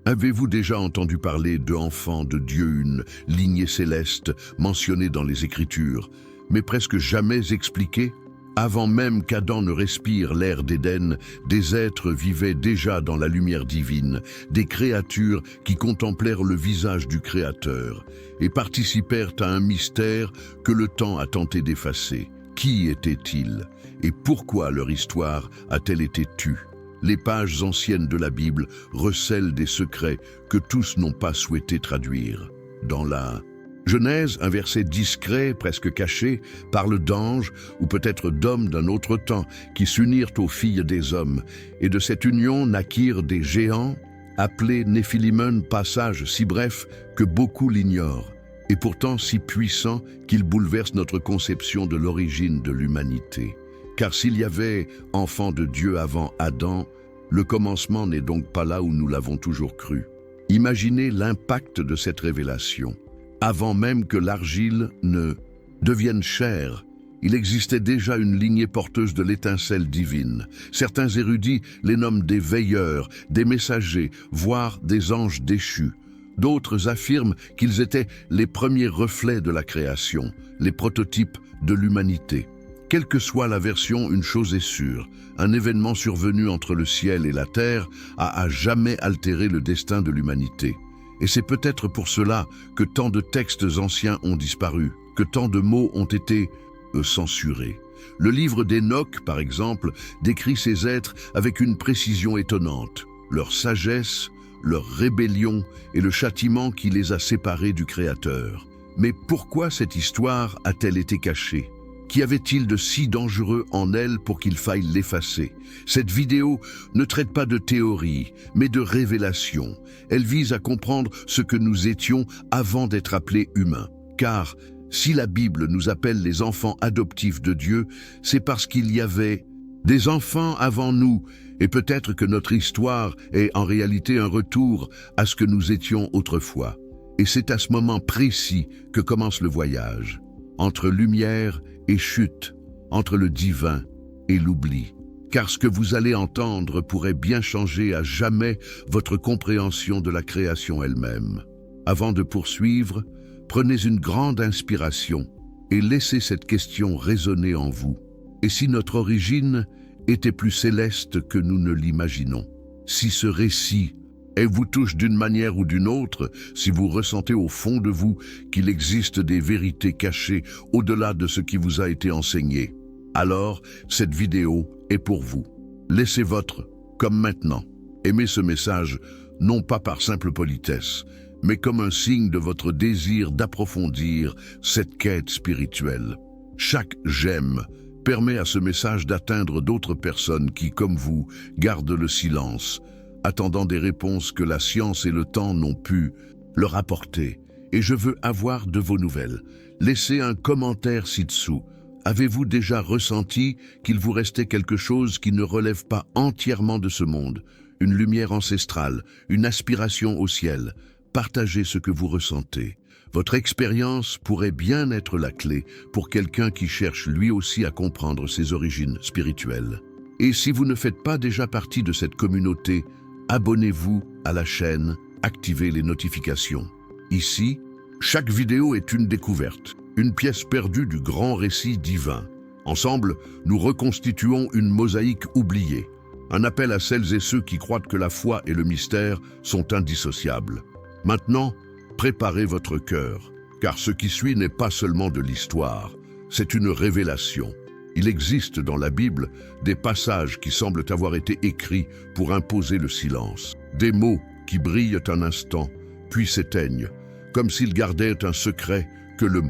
Avez-vous déjà entendu parler d'enfants de Dieu, une lignée céleste mentionnée dans les Écritures, mais presque jamais expliquée? Avant même qu'Adam ne respire l'air d'Éden, des êtres vivaient déjà dans la lumière divine, des créatures qui contemplèrent le visage du Créateur et participèrent à un mystère que le temps a tenté d'effacer. Qui étaient-ils et pourquoi leur histoire a-t-elle été tue? Les pages anciennes de la Bible recèlent des secrets que tous n'ont pas souhaité traduire. Dans la Genèse, un verset discret, presque caché, parle d'anges ou peut-être d'hommes d'un autre temps qui s'unirent aux filles des hommes, et de cette union naquirent des géants, appelés Néphilimon, passage si bref que beaucoup l'ignorent, et pourtant si puissant qu'il bouleverse notre conception de l'origine de l'humanité. Car s'il y avait enfants de Dieu avant Adam, le commencement n'est donc pas là où nous l'avons toujours cru. Imaginez l'impact de cette révélation. Avant même que l'argile ne devienne chair, il existait déjà une lignée porteuse de l'étincelle divine. Certains érudits les nomment des veilleurs, des messagers, voire des anges déchus. D'autres affirment qu'ils étaient les premiers reflets de la création, les prototypes de l'humanité. Quelle que soit la version, une chose est sûre, un événement survenu entre le ciel et la terre a à jamais altéré le destin de l'humanité. Et c'est peut-être pour cela que tant de textes anciens ont disparu, que tant de mots ont été censurés. Le livre d'Enoch, par exemple, décrit ces êtres avec une précision étonnante. Leur sagesse, leur rébellion et le châtiment qui les a séparés du Créateur. Mais pourquoi cette histoire a-t-elle été cachée? Qu'y avait-il de si dangereux en elle pour qu'il faille l'effacer? Cette vidéo ne traite pas de théorie, mais de révélation. Elle vise à comprendre ce que nous étions avant d'être appelés humains. Car si la Bible nous appelle les enfants adoptifs de Dieu, c'est parce qu'il y avait des enfants avant nous, et peut-être que notre histoire est en réalité un retour à ce que nous étions autrefois. Et c'est à ce moment précis que commence le voyage, entre lumière et chute, entre le divin et l'oubli. Car ce que vous allez entendre pourrait bien changer à jamais votre compréhension de la création elle-même. Avant de poursuivre, prenez une grande inspiration et laissez cette question résonner en vous. Et si notre origine était plus céleste que nous ne l'imaginons? Si ce récit vous touche d'une manière ou d'une autre, si vous ressentez au fond de vous qu'il existe des vérités cachées au-delà de ce qui vous a été enseigné, alors cette vidéo est pour vous. Laissez votre, comme maintenant, aimer ce message, non pas par simple politesse, mais comme un signe de votre désir d'approfondir cette quête spirituelle. Chaque j'aime permet à ce message d'atteindre d'autres personnes qui, comme vous, gardent le silence, attendant des réponses que la science et le temps n'ont pu leur apporter. Et je veux avoir de vos nouvelles. Laissez un commentaire ci-dessous. Avez-vous déjà ressenti qu'il vous restait quelque chose qui ne relève pas entièrement de ce monde? Une lumière ancestrale, une aspiration au ciel? Partagez ce que vous ressentez. Votre expérience pourrait bien être la clé pour quelqu'un qui cherche lui aussi à comprendre ses origines spirituelles. Et si vous ne faites pas déjà partie de cette communauté, abonnez-vous à la chaîne, activez les notifications. Ici, chaque vidéo est une découverte, une pièce perdue du grand récit divin. Ensemble, nous reconstituons une mosaïque oubliée, un appel à celles et ceux qui croient que la foi et le mystère sont indissociables. Maintenant, préparez votre cœur, car ce qui suit n'est pas seulement de l'histoire, c'est une révélation. Il existe dans la Bible des passages qui semblent avoir été écrits pour imposer le silence. Des mots qui brillent un instant, puis s'éteignent, comme s'ils gardaient un secret que le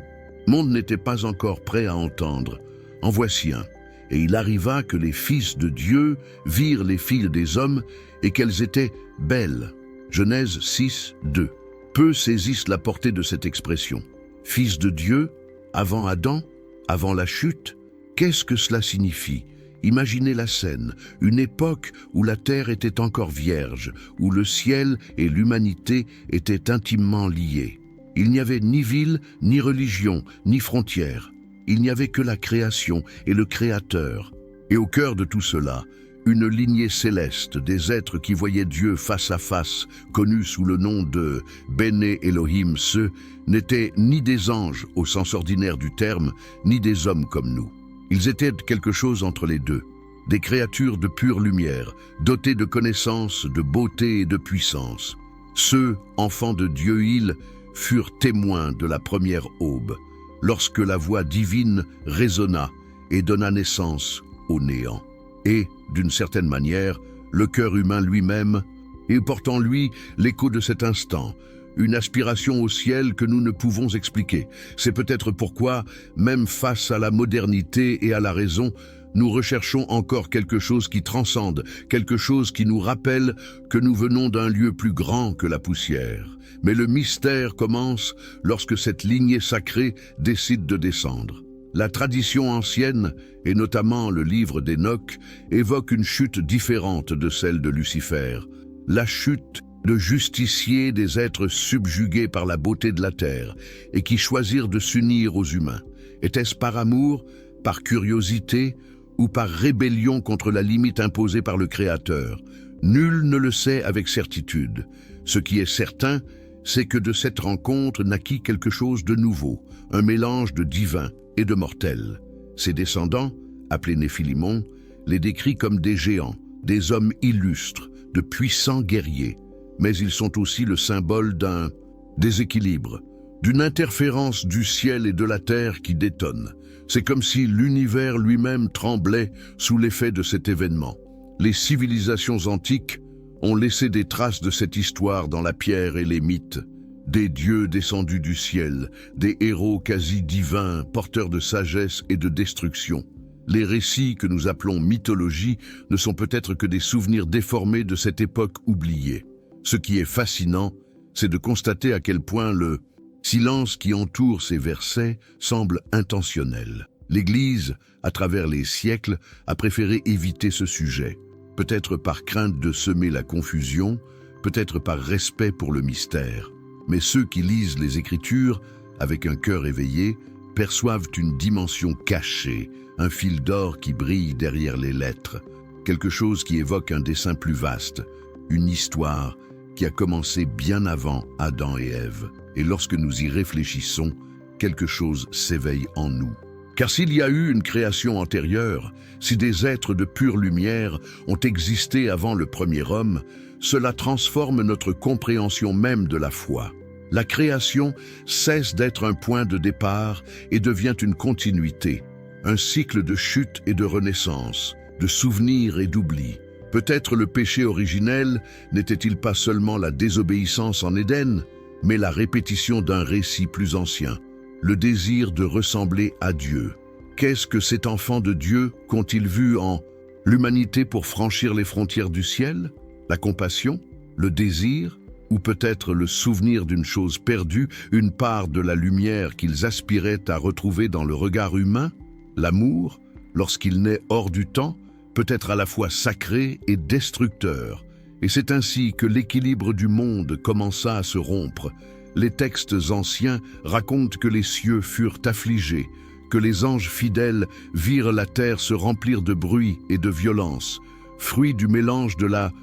monde n'était pas encore prêt à entendre. En voici un. Et il arriva que les fils de Dieu virent les filles des hommes et qu'elles étaient belles. Genèse 6, 2. Peu saisissent la portée de cette expression. Fils de Dieu, avant Adam, avant la chute. Qu'est-ce que cela signifie? Imaginez la scène, une époque où la terre était encore vierge, où le ciel et l'humanité étaient intimement liés. Il n'y avait ni ville, ni religion, ni frontières. Il n'y avait que la création et le Créateur. Et au cœur de tout cela, une lignée céleste, des êtres qui voyaient Dieu face à face, connus sous le nom de Béné Elohim. Ceux n'étaient ni des anges au sens ordinaire du terme, ni des hommes comme nous. Ils étaient quelque chose entre les deux, des créatures de pure lumière, dotées de connaissances, de beauté et de puissance. Ceux, enfants de Dieu, ils furent témoins de la première aube, lorsque la voix divine résonna et donna naissance au néant. Et, d'une certaine manière, le cœur humain lui-même, et porte en lui l'écho de cet instant, une aspiration au ciel que nous ne pouvons expliquer. C'est peut-être pourquoi, même face à la modernité et à la raison, nous recherchons encore quelque chose qui transcende, quelque chose qui nous rappelle que nous venons d'un lieu plus grand que la poussière. Mais le mystère commence lorsque cette lignée sacrée décide de descendre. La tradition ancienne, et notamment le livre d'Enoch, évoque une chute différente de celle de Lucifer. La chute de justiciers des êtres subjugués par la beauté de la terre et qui choisirent de s'unir aux humains. Était-ce par amour, par curiosité ou par rébellion contre la limite imposée par le Créateur? Nul ne le sait avec certitude. Ce qui est certain, c'est que de cette rencontre naquit quelque chose de nouveau, un mélange de divin et de mortel. Ses descendants, appelés Néphilimon, les décrit comme des géants, des hommes illustres, de puissants guerriers, mais ils sont aussi le symbole d'un déséquilibre, d'une interférence du ciel et de la terre qui détonne. C'est comme si l'univers lui-même tremblait sous l'effet de cet événement. Les civilisations antiques ont laissé des traces de cette histoire dans la pierre et les mythes. Des dieux descendus du ciel, des héros quasi divins, porteurs de sagesse et de destruction. Les récits que nous appelons mythologie ne sont peut-être que des souvenirs déformés de cette époque oubliée. Ce qui est fascinant, c'est de constater à quel point le silence qui entoure ces versets semble intentionnel. L'Église, à travers les siècles, a préféré éviter ce sujet, peut-être par crainte de semer la confusion, peut-être par respect pour le mystère. Mais ceux qui lisent les Écritures, avec un cœur éveillé, perçoivent une dimension cachée, un fil d'or qui brille derrière les lettres, quelque chose qui évoque un dessein plus vaste, une histoire qui a commencé bien avant Adam et Ève. Et lorsque nous y réfléchissons, quelque chose s'éveille en nous. Car s'il y a eu une création antérieure, si des êtres de pure lumière ont existé avant le premier homme, cela transforme notre compréhension même de la foi. La création cesse d'être un point de départ et devient une continuité, un cycle de chute et de renaissance, de souvenirs et d'oubli. Peut-être le péché originel n'était-il pas seulement la désobéissance en Éden, mais la répétition d'un récit plus ancien, le désir de ressembler à Dieu. Qu'est-ce que cet enfant de Dieu qu'ont-ils vu en l'humanité pour franchir les frontières du ciel? La compassion? Le désir? Ou peut-être le souvenir d'une chose perdue, une part de la lumière qu'ils aspiraient à retrouver dans le regard humain? L'amour, lorsqu'il naît hors du temps, peut être à la fois sacré et destructeur. Et c'est ainsi que l'équilibre du monde commença à se rompre. Les textes anciens racontent que les cieux furent affligés, que les anges fidèles virent la terre se remplir de bruit et de violence, fruit du mélange de la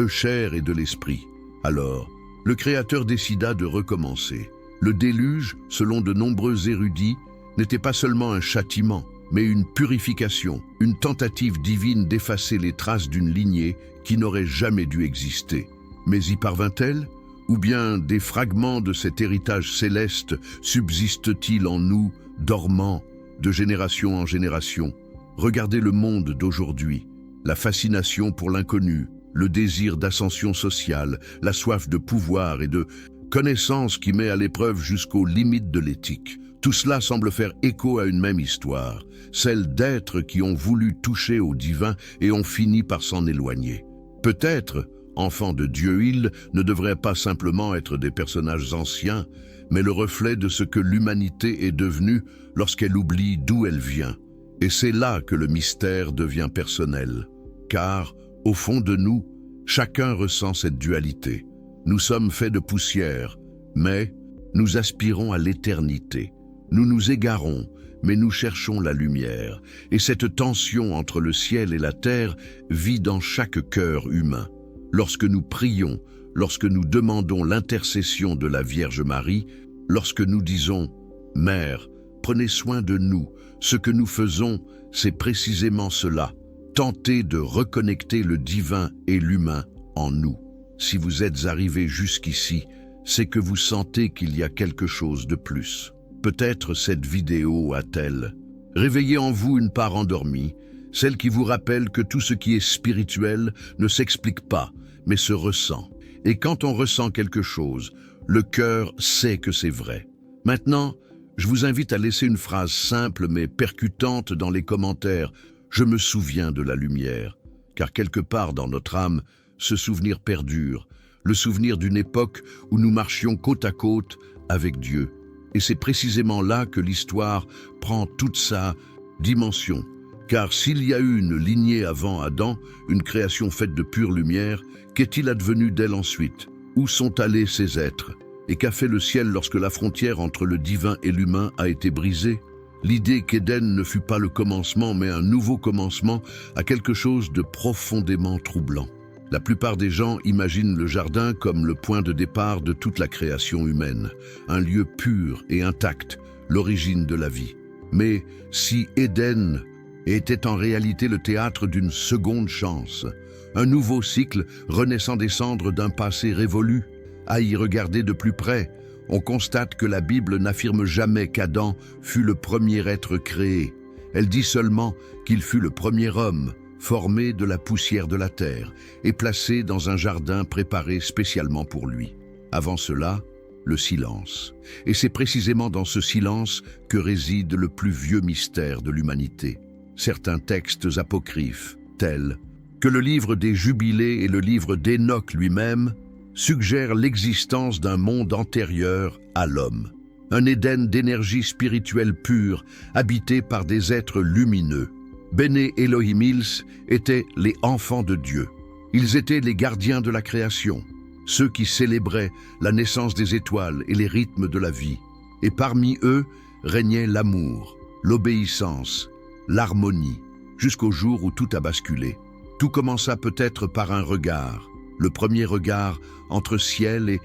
chair et de l'esprit. Alors, le Créateur décida de recommencer. Le déluge, selon de nombreux érudits, n'était pas seulement un châtiment, mais une purification, une tentative divine d'effacer les traces d'une lignée qui n'aurait jamais dû exister. Mais y parvint-elle? Ou bien des fragments de cet héritage céleste subsistent-ils en nous, dormants, de génération en génération? Regardez le monde d'aujourd'hui, la fascination pour l'inconnu, le désir d'ascension sociale, la soif de pouvoir et de connaissance qui met à l'épreuve jusqu'aux limites de l'éthique. Tout cela semble faire écho à une même histoire, celle d'êtres qui ont voulu toucher au divin et ont fini par s'en éloigner. Peut-être, enfants de Dieu, ils ne devraient pas simplement être des personnages anciens, mais le reflet de ce que l'humanité est devenue lorsqu'elle oublie d'où elle vient. Et c'est là que le mystère devient personnel, car, au fond de nous, chacun ressent cette dualité. Nous sommes faits de poussière, mais nous aspirons à l'éternité. Nous nous égarons, mais nous cherchons la lumière, et cette tension entre le ciel et la terre vit dans chaque cœur humain. Lorsque nous prions, lorsque nous demandons l'intercession de la Vierge Marie, lorsque nous disons « Mère, prenez soin de nous », ce que nous faisons, c'est précisément cela, tenter de reconnecter le divin et l'humain en nous. Si vous êtes arrivé jusqu'ici, c'est que vous sentez qu'il y a quelque chose de plus. Peut-être cette vidéo a-t-elle réveillé en vous une part endormie, celle qui vous rappelle que tout ce qui est spirituel ne s'explique pas, mais se ressent. Et quand on ressent quelque chose, le cœur sait que c'est vrai. Maintenant, je vous invite à laisser une phrase simple mais percutante dans les commentaires. Je me souviens de la lumière, car quelque part dans notre âme, ce souvenir perdure, le souvenir d'une époque où nous marchions côte à côte avec Dieu. Et c'est précisément là que l'histoire prend toute sa dimension. Car s'il y a eu une lignée avant Adam, une création faite de pure lumière, qu'est-il advenu d'elle ensuite? Où sont allés ces êtres? Et qu'a fait le ciel lorsque la frontière entre le divin et l'humain a été brisée? L'idée qu'Éden ne fut pas le commencement, mais un nouveau commencement, a quelque chose de profondément troublant. La plupart des gens imaginent le jardin comme le point de départ de toute la création humaine, un lieu pur et intact, l'origine de la vie. Mais si Éden était en réalité le théâtre d'une seconde chance, un nouveau cycle renaissant des cendres d'un passé révolu, à y regarder de plus près, on constate que la Bible n'affirme jamais qu'Adam fut le premier être créé. Elle dit seulement qu'il fut le premier homme, formé de la poussière de la terre et placé dans un jardin préparé spécialement pour lui. Avant cela, le silence. Et c'est précisément dans ce silence que réside le plus vieux mystère de l'humanité. Certains textes apocryphes, tels que le livre des Jubilés et le livre d'Enoch lui-même, suggèrent l'existence d'un monde antérieur à l'homme. Un Éden d'énergie spirituelle pure, habité par des êtres lumineux. Bene Elohim Ils étaient les enfants de Dieu. Ils étaient les gardiens de la création, ceux qui célébraient la naissance des étoiles et les rythmes de la vie. Et parmi eux régnait l'amour, l'obéissance, l'harmonie, jusqu'au jour où tout a basculé. Tout commença peut-être par un regard, le premier regard entre ciel et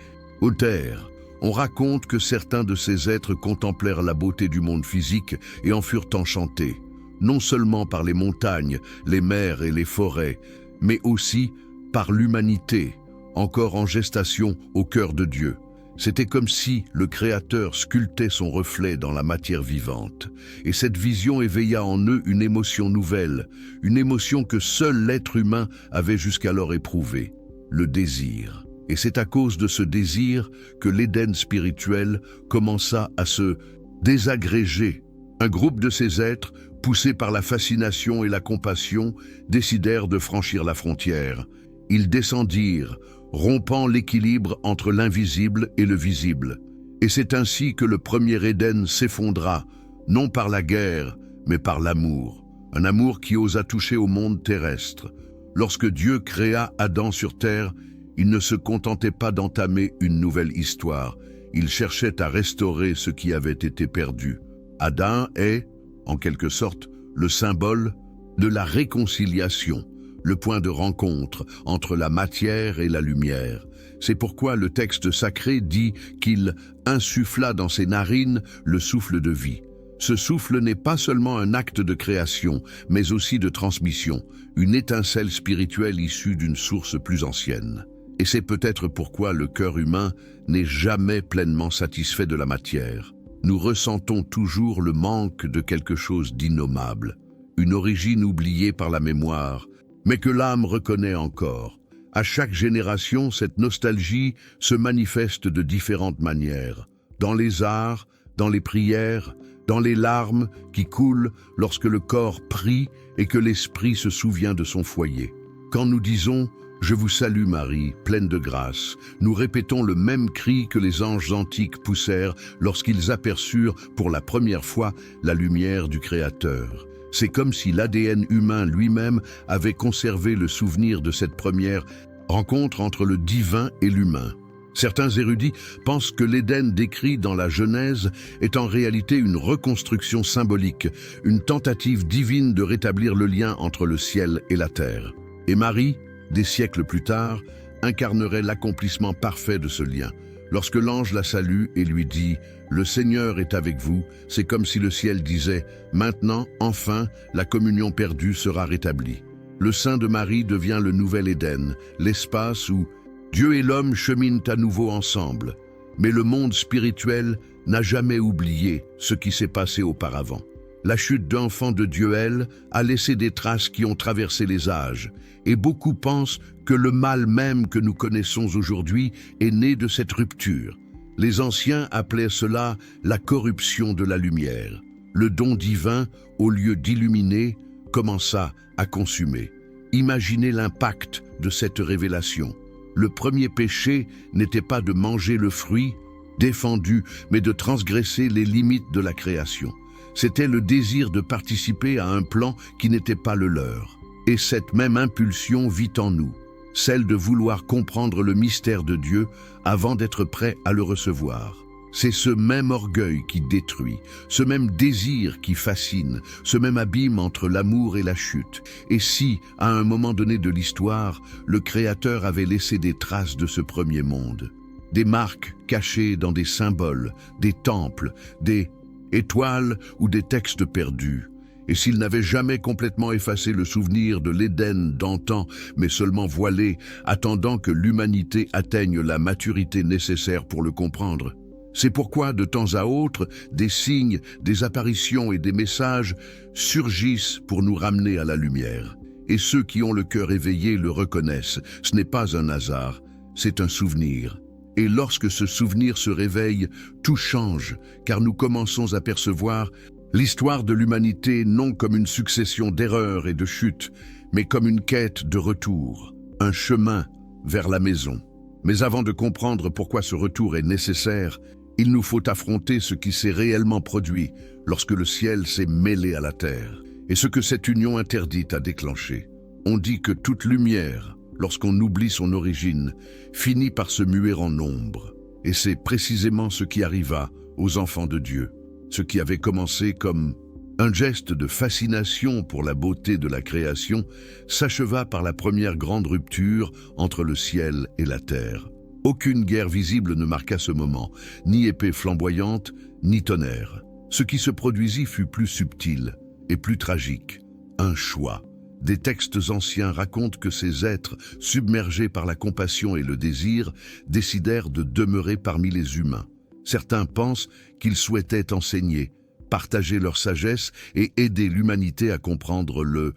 terre. On raconte que certains de ces êtres contemplèrent la beauté du monde physique et en furent enchantés, non seulement par les montagnes, les mers et les forêts, mais aussi par l'humanité, encore en gestation au cœur de Dieu. C'était comme si le Créateur sculptait son reflet dans la matière vivante. Et cette vision éveilla en eux une émotion nouvelle, une émotion que seul l'être humain avait jusqu'alors éprouvée, le désir. Et c'est à cause de ce désir que l'Éden spirituel commença à se désagréger. Un groupe de ces êtres, poussés par la fascination et la compassion, décidèrent de franchir la frontière. Ils descendirent, rompant l'équilibre entre l'invisible et le visible. Et c'est ainsi que le premier Éden s'effondra, non par la guerre, mais par l'amour. Un amour qui osa toucher au monde terrestre. Lorsque Dieu créa Adam sur terre, il ne se contentait pas d'entamer une nouvelle histoire. Il cherchait à restaurer ce qui avait été perdu. Adam est, en quelque sorte, le symbole de la réconciliation, le point de rencontre entre la matière et la lumière. C'est pourquoi le texte sacré dit qu'il insuffla dans ses narines le souffle de vie. Ce souffle n'est pas seulement un acte de création, mais aussi de transmission, une étincelle spirituelle issue d'une source plus ancienne. Et c'est peut-être pourquoi le cœur humain n'est jamais pleinement satisfait de la matière. Nous ressentons toujours le manque de quelque chose d'innommable, une origine oubliée par la mémoire, mais que l'âme reconnaît encore. À chaque génération, cette nostalgie se manifeste de différentes manières, dans les arts, dans les prières, dans les larmes qui coulent lorsque le corps prie et que l'esprit se souvient de son foyer. Quand nous disons « Je vous salue Marie, pleine de grâce », nous répétons le même cri que les anges antiques poussèrent lorsqu'ils aperçurent pour la première fois la lumière du Créateur. C'est comme si l'ADN humain lui-même avait conservé le souvenir de cette première rencontre entre le divin et l'humain. Certains érudits pensent que l'Éden décrit dans la Genèse est en réalité une reconstruction symbolique, une tentative divine de rétablir le lien entre le ciel et la terre. Et Marie, des siècles plus tard, incarnerait l'accomplissement parfait de ce lien. Lorsque l'ange la salue et lui dit « Le Seigneur est avec vous », c'est comme si le ciel disait « Maintenant, enfin, la communion perdue sera rétablie ». Le sein de Marie devient le nouvel Éden, l'espace où Dieu et l'homme cheminent à nouveau ensemble. Mais le monde spirituel n'a jamais oublié ce qui s'est passé auparavant. La chute d'enfants de Dieu, elle, a laissé des traces qui ont traversé les âges, et beaucoup pensent que le mal même que nous connaissons aujourd'hui est né de cette rupture. Les anciens appelaient cela la corruption de la lumière. Le don divin, au lieu d'illuminer, commença à consumer. Imaginez l'impact de cette révélation. Le premier péché n'était pas de manger le fruit défendu, mais de transgresser les limites de la création. C'était le désir de participer à un plan qui n'était pas le leur. Et cette même impulsion vit en nous, celle de vouloir comprendre le mystère de Dieu avant d'être prêt à le recevoir. C'est ce même orgueil qui détruit, ce même désir qui fascine, ce même abîme entre l'amour et la chute. Et si, à un moment donné de l'histoire, le Créateur avait laissé des traces de ce premier monde, des marques cachées dans des symboles, des temples, des étoiles ou des textes perdus, et s'il n'avait jamais complètement effacé le souvenir de l'Éden d'antan, mais seulement voilé, attendant que l'humanité atteigne la maturité nécessaire pour le comprendre. C'est pourquoi, de temps à autre, des signes, des apparitions et des messages surgissent pour nous ramener à la lumière. Et ceux qui ont le cœur éveillé le reconnaissent. Ce n'est pas un hasard, c'est un souvenir. Et lorsque ce souvenir se réveille, tout change, car nous commençons à percevoir l'histoire de l'humanité non comme une succession d'erreurs et de chutes, mais comme une quête de retour, un chemin vers la maison. Mais avant de comprendre pourquoi ce retour est nécessaire, il nous faut affronter ce qui s'est réellement produit lorsque le ciel s'est mêlé à la terre, et ce que cette union interdite a déclenché. On dit que toute lumière, lorsqu'on oublie son origine, finit par se muer en ombre. Et c'est précisément ce qui arriva aux enfants de Dieu. Ce qui avait commencé comme un geste de fascination pour la beauté de la création s'acheva par la première grande rupture entre le ciel et la terre. Aucune guerre visible ne marqua ce moment, ni épée flamboyante, ni tonnerre. Ce qui se produisit fut plus subtil et plus tragique. Un choix. Des textes anciens racontent que ces êtres, submergés par la compassion et le désir, décidèrent de demeurer parmi les humains. Certains pensent qu'ils souhaitaient enseigner, partager leur sagesse et aider l'humanité à comprendre le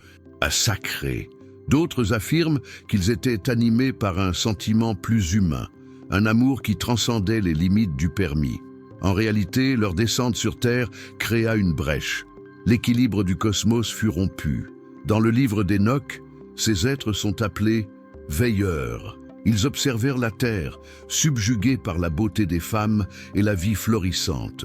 sacré. D'autres affirment qu'ils étaient animés par un sentiment plus humain, un amour qui transcendait les limites du permis. En réalité, leur descente sur Terre créa une brèche. L'équilibre du cosmos fut rompu. Dans le livre d'Enoch, ces êtres sont appelés « veilleurs ». Ils observèrent la terre, subjuguée par la beauté des femmes et la vie florissante,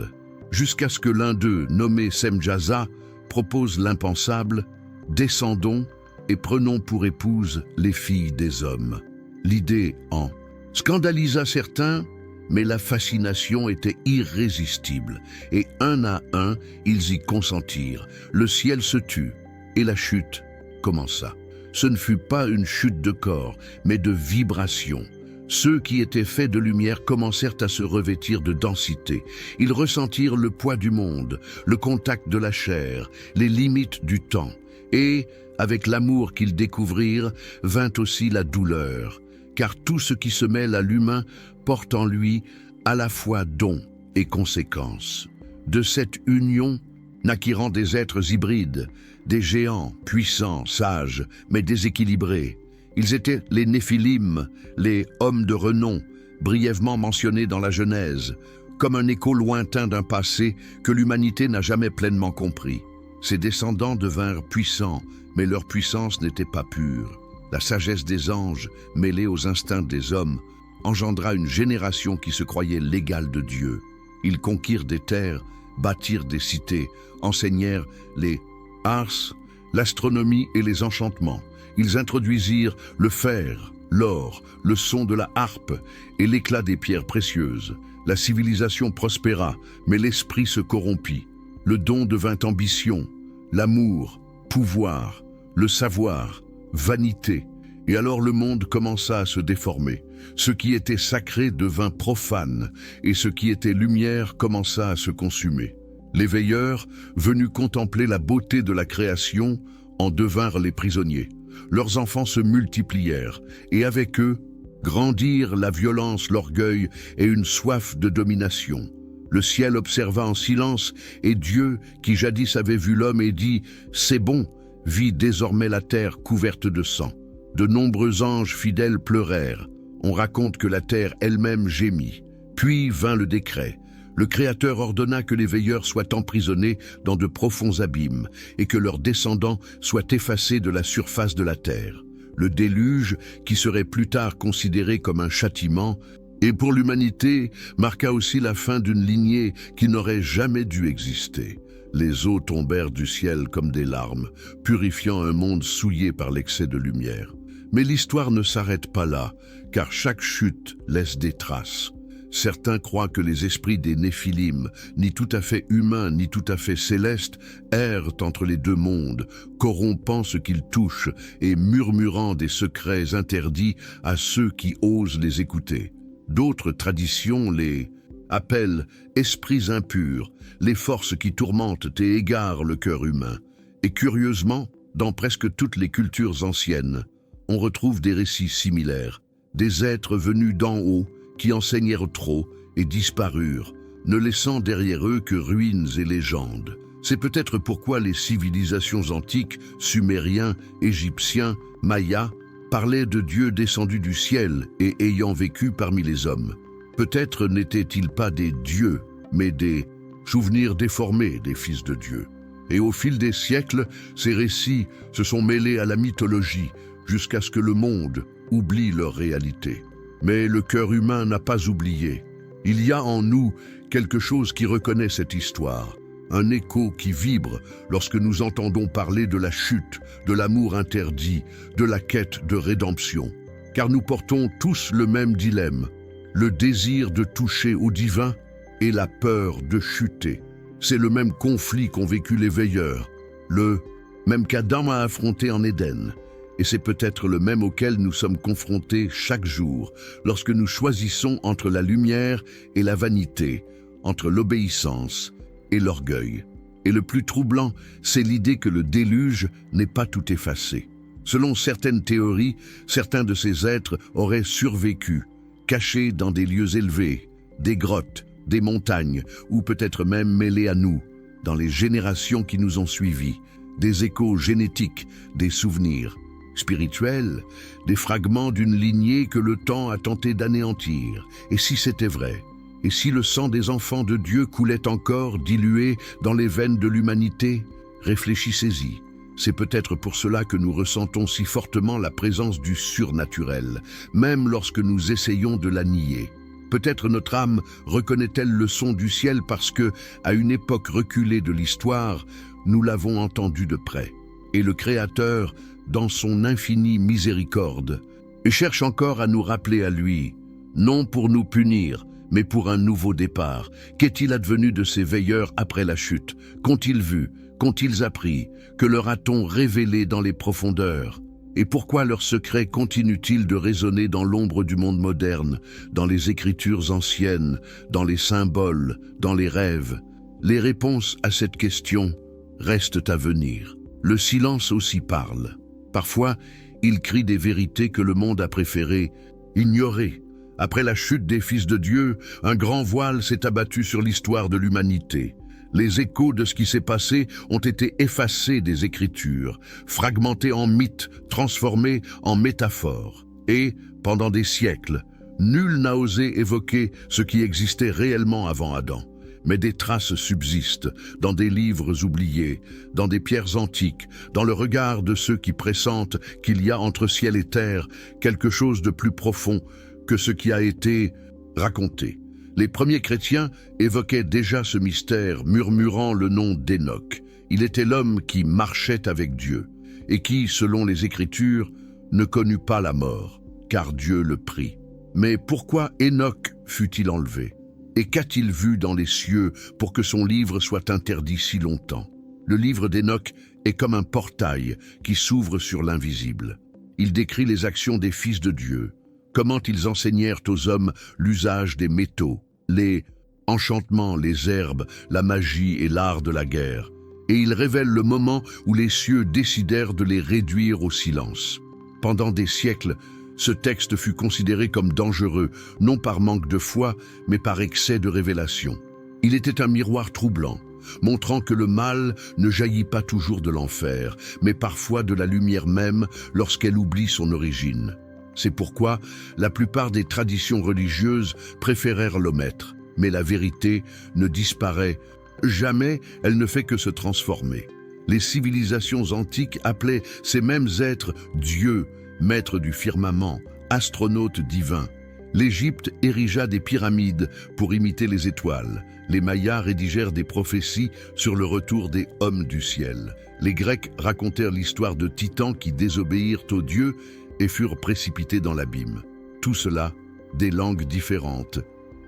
jusqu'à ce que l'un d'eux, nommé Semjaza, propose l'impensable « Descendons et prenons pour épouses les filles des hommes ». L'idée en scandalisa certains, mais la fascination était irrésistible, et un à un, ils y consentirent. Le ciel se tut, et la chute commença. Ce ne fut pas une chute de corps, mais de vibration. Ceux qui étaient faits de lumière commencèrent à se revêtir de densité. Ils ressentirent le poids du monde, le contact de la chair, les limites du temps. Et, avec l'amour qu'ils découvrirent, vint aussi la douleur, car tout ce qui se mêle à l'humain porte en lui à la fois don et conséquence. De cette union naquirant des êtres hybrides, des géants, puissants, sages, mais déséquilibrés. Ils étaient les Néphilim, les hommes de renom, brièvement mentionnés dans la Genèse, comme un écho lointain d'un passé que l'humanité n'a jamais pleinement compris. Ces descendants devinrent puissants, mais leur puissance n'était pas pure. La sagesse des anges, mêlée aux instincts des hommes, engendra une génération qui se croyait l'égale de Dieu. Ils conquirent des terres, bâtirent des cités, enseignèrent les ars, l'astronomie et les enchantements. Ils introduisirent le fer, l'or, le son de la harpe et l'éclat des pierres précieuses. La civilisation prospéra, mais l'esprit se corrompit. Le don devint ambition, l'amour, pouvoir, le savoir, vanité. Et alors le monde commença à se déformer. Ce qui était sacré devint profane, et ce qui était lumière commença à se consumer. Les veilleurs, venus contempler la beauté de la création, en devinrent les prisonniers. Leurs enfants se multiplièrent, et avec eux, grandirent la violence, l'orgueil et une soif de domination. Le ciel observa en silence, et Dieu, qui jadis avait vu l'homme et dit « C'est bon », vit désormais la terre couverte de sang. De nombreux anges fidèles pleurèrent. On raconte que la terre elle-même gémit. Puis vint le décret. Le Créateur ordonna que les veilleurs soient emprisonnés dans de profonds abîmes et que leurs descendants soient effacés de la surface de la terre. Le déluge, qui serait plus tard considéré comme un châtiment, et pour l'humanité, marqua aussi la fin d'une lignée qui n'aurait jamais dû exister. Les eaux tombèrent du ciel comme des larmes, purifiant un monde souillé par l'excès de lumière. Mais l'histoire ne s'arrête pas là, car chaque chute laisse des traces. Certains croient que les esprits des Néphilim, ni tout à fait humains, ni tout à fait célestes, errent entre les deux mondes, corrompant ce qu'ils touchent et murmurant des secrets interdits à ceux qui osent les écouter. D'autres traditions les appellent esprits impurs, les forces qui tourmentent et égarent le cœur humain. Et curieusement, dans presque toutes les cultures anciennes, on retrouve des récits similaires, des êtres venus d'en haut qui enseignèrent trop et disparurent, ne laissant derrière eux que ruines et légendes. C'est peut-être pourquoi les civilisations antiques, sumériens, égyptiens, mayas, parlaient de dieux descendus du ciel et ayant vécu parmi les hommes. Peut-être n'étaient-ils pas des dieux, mais des souvenirs déformés des fils de Dieu. Et au fil des siècles, ces récits se sont mêlés à la mythologie, jusqu'à ce que le monde oublie leur réalité. Mais le cœur humain n'a pas oublié. Il y a en nous quelque chose qui reconnaît cette histoire, un écho qui vibre lorsque nous entendons parler de la chute, de l'amour interdit, de la quête de rédemption. Car nous portons tous le même dilemme, le désir de toucher au divin et la peur de chuter. C'est le même conflit qu'ont vécu les veilleurs, le même qu'Adam a affronté en Éden. Et c'est peut-être le même auquel nous sommes confrontés chaque jour, lorsque nous choisissons entre la lumière et la vanité, entre l'obéissance et l'orgueil. Et le plus troublant, c'est l'idée que le déluge n'est pas tout effacé. Selon certaines théories, certains de ces êtres auraient survécu, cachés dans des lieux élevés, des grottes, des montagnes, ou peut-être même mêlés à nous, dans les générations qui nous ont suivis, des échos génétiques, des souvenirs spirituels, des fragments d'une lignée que le temps a tenté d'anéantir. Et si c'était vrai? Et si le sang des enfants de Dieu coulait encore, dilué dans les veines de l'humanité? Réfléchissez-y. C'est peut-être pour cela que nous ressentons si fortement la présence du surnaturel, même lorsque nous essayons de la nier. Peut-être notre âme reconnaît-elle le son du ciel parce que, à une époque reculée de l'histoire, nous l'avons entendu de près. Et le Créateur, dans son infinie miséricorde, cherche encore à nous rappeler à lui, non pour nous punir, mais pour un nouveau départ. Qu'est-il advenu de ces veilleurs après la chute? Qu'ont-ils vu? Qu'ont-ils appris? Que leur a-t-on révélé dans les profondeurs? Et pourquoi leurs secrets continuent-ils de résonner dans l'ombre du monde moderne, dans les écritures anciennes, dans les symboles, dans les rêves? Les réponses à cette question restent à venir. Le silence aussi parle. Parfois, il crie des vérités que le monde a préféré ignorer. Après la chute des fils de Dieu, un grand voile s'est abattu sur l'histoire de l'humanité. Les échos de ce qui s'est passé ont été effacés des Écritures, fragmentés en mythes, transformés en métaphores. Et, pendant des siècles, nul n'a osé évoquer ce qui existait réellement avant Adam. Mais des traces subsistent, dans des livres oubliés, dans des pierres antiques, dans le regard de ceux qui pressentent qu'il y a entre ciel et terre quelque chose de plus profond que ce qui a été raconté. Les premiers chrétiens évoquaient déjà ce mystère, murmurant le nom d'Hénoch. Il était l'homme qui marchait avec Dieu, et qui, selon les Écritures, ne connut pas la mort. car Dieu le prit. Mais pourquoi Enoch fut-il enlevé? Et qu'a-t-il vu dans les cieux pour que son livre soit interdit si longtemps? Le livre d'Enoch est comme un portail qui s'ouvre sur l'invisible. Il décrit les actions des fils de Dieu, comment ils enseignèrent aux hommes l'usage des métaux, les enchantements, les herbes, la magie et l'art de la guerre. Et il révèle le moment où les cieux décidèrent de les réduire au silence. Pendant des siècles, ce texte fut considéré comme dangereux, non par manque de foi, mais par excès de révélation. Il était un miroir troublant, montrant que le mal ne jaillit pas toujours de l'enfer, mais parfois de la lumière même lorsqu'elle oublie son origine. C'est pourquoi la plupart des traditions religieuses préférèrent l'omettre, mais la vérité ne disparaît jamais, elle ne fait que se transformer. Les civilisations antiques appelaient ces mêmes êtres dieux, maîtres du firmament, astronautes divins. L'Égypte érigea des pyramides pour imiter les étoiles. Les Mayas rédigèrent des prophéties sur le retour des hommes du ciel. Les Grecs racontèrent l'histoire de titans qui désobéirent aux dieux et furent précipités dans l'abîme. Tout cela, des langues différentes,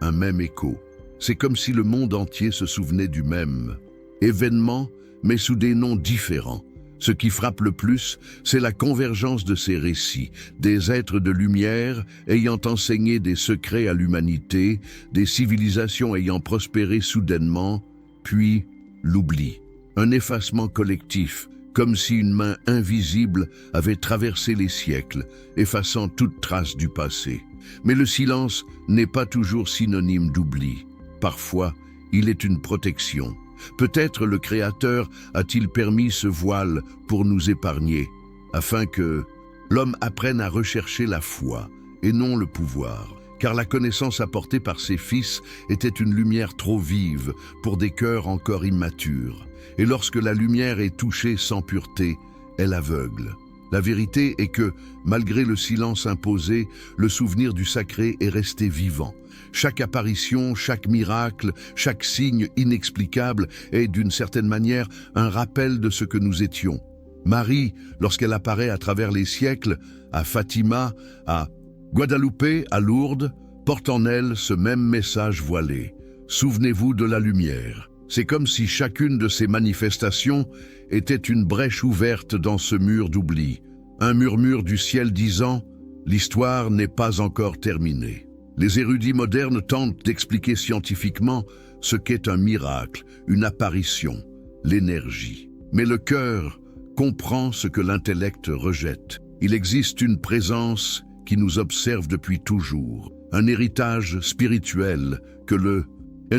un même écho. C'est comme si le monde entier se souvenait du même événement, mais sous des noms différents. Ce qui frappe le plus, c'est la convergence de ces récits, des êtres de lumière ayant enseigné des secrets à l'humanité, des civilisations ayant prospéré soudainement, puis l'oubli. Un effacement collectif, comme si une main invisible avait traversé les siècles, effaçant toute trace du passé. Mais le silence n'est pas toujours synonyme d'oubli. Parfois, il est une protection. Peut-être le Créateur a-t-il permis ce voile pour nous épargner, afin que l'homme apprenne à rechercher la foi et non le pouvoir, car la connaissance apportée par ses fils était une lumière trop vive pour des cœurs encore immatures. Et lorsque la lumière est touchée sans pureté, elle aveugle. La vérité est que, malgré le silence imposé, le souvenir du sacré est resté vivant. Chaque apparition, chaque miracle, chaque signe inexplicable est d'une certaine manière un rappel de ce que nous étions. Marie, lorsqu'elle apparaît à travers les siècles, à Fatima, à Guadalupe, à Lourdes, porte en elle ce même message voilé. Souvenez-vous de la lumière. C'est comme si chacune de ces manifestations était une brèche ouverte dans ce mur d'oubli. Un murmure du ciel disant « L'histoire n'est pas encore terminée ». Les érudits modernes tentent d'expliquer scientifiquement ce qu'est un miracle, une apparition, l'énergie. Mais le cœur comprend ce que l'intellect rejette. Il existe une présence qui nous observe depuis toujours, un héritage spirituel que le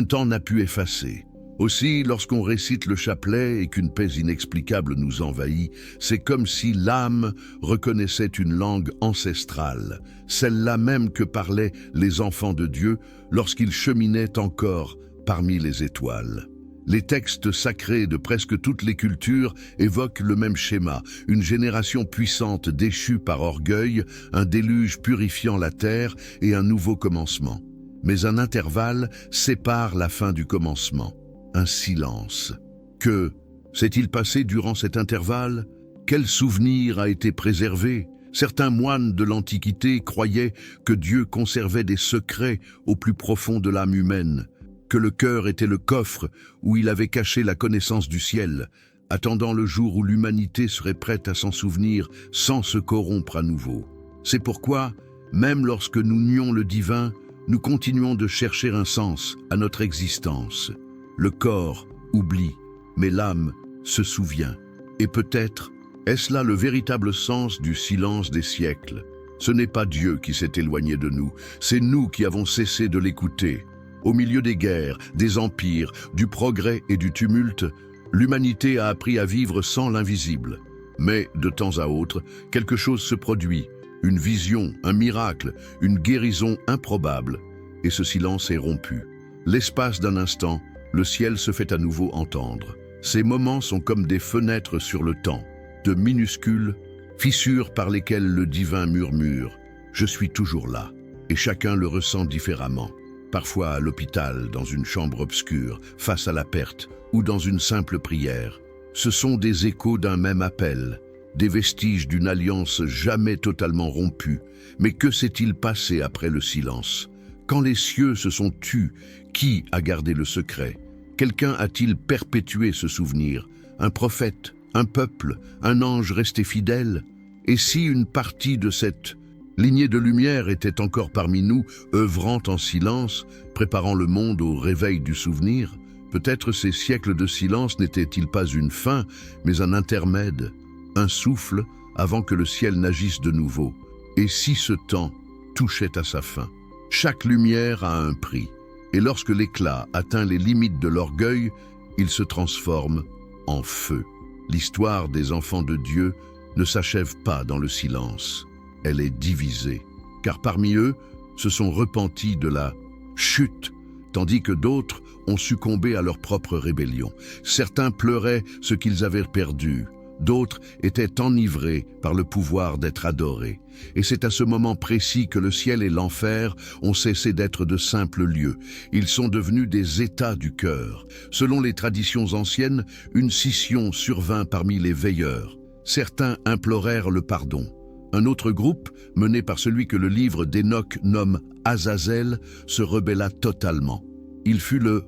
temps n'a pu effacer. Aussi, lorsqu'on récite le chapelet et qu'une paix inexplicable nous envahit, c'est comme si l'âme reconnaissait une langue ancestrale, celle-là même que parlaient les enfants de Dieu lorsqu'ils cheminaient encore parmi les étoiles. Les textes sacrés de presque toutes les cultures évoquent le même schéma, une génération puissante déchue par orgueil, un déluge purifiant la terre et un nouveau commencement. Mais un intervalle sépare la fin du commencement. Un silence. Que s'est-il passé durant cet intervalle? Quel souvenir a été préservé? Certains moines de l'Antiquité croyaient que Dieu conservait des secrets au plus profond de l'âme humaine, que le cœur était le coffre où il avait caché la connaissance du ciel, attendant le jour où l'humanité serait prête à s'en souvenir sans se corrompre à nouveau. C'est pourquoi, même lorsque nous nions le divin, nous continuons de chercher un sens à notre existence. Le corps oublie, mais l'âme se souvient. Et peut-être est-ce là le véritable sens du silence des siècles. Ce n'est pas Dieu qui s'est éloigné de nous, c'est nous qui avons cessé de l'écouter. Au milieu des guerres, des empires, du progrès et du tumulte, l'humanité a appris à vivre sans l'invisible. Mais, de temps à autre, quelque chose se produit, une vision, un miracle, une guérison improbable, et ce silence est rompu. L'espace d'un instant, le ciel se fait à nouveau entendre. Ces moments sont comme des fenêtres sur le temps, de minuscules fissures par lesquelles le divin murmure « Je suis toujours là » et chacun le ressent différemment. Parfois à l'hôpital, dans une chambre obscure, face à la perte, ou dans une simple prière. Ce sont des échos d'un même appel, des vestiges d'une alliance jamais totalement rompue. Mais que s'est-il passé après le silence? Quand les cieux se sont tus, qui a gardé le secret? Quelqu'un a-t-il perpétué ce souvenir? Un prophète, un peuple, un ange resté fidèle? Et si une partie de cette lignée de lumière était encore parmi nous, œuvrant en silence, préparant le monde au réveil du souvenir? Peut-être ces siècles de silence n'étaient-ils pas une fin, mais un intermède, un souffle avant que le ciel n'agisse de nouveau? Et si ce temps touchait à sa fin? Chaque lumière a un prix, et lorsque l'éclat atteint les limites de l'orgueil, il se transforme en feu. L'histoire des enfants de Dieu ne s'achève pas dans le silence. Elle est divisée, car parmi eux se sont repentis de la chute, tandis que d'autres ont succombé à leur propre rébellion. Certains pleuraient ce qu'ils avaient perdu, d'autres étaient enivrés par le pouvoir d'être adorés. Et c'est à ce moment précis que le ciel et l'enfer ont cessé d'être de simples lieux. Ils sont devenus des états du cœur. Selon les traditions anciennes, une scission survint parmi les veilleurs. Certains implorèrent le pardon. Un autre groupe, mené par celui que le livre d'Enoch nomme Azazel, se rebella totalement. Il fut le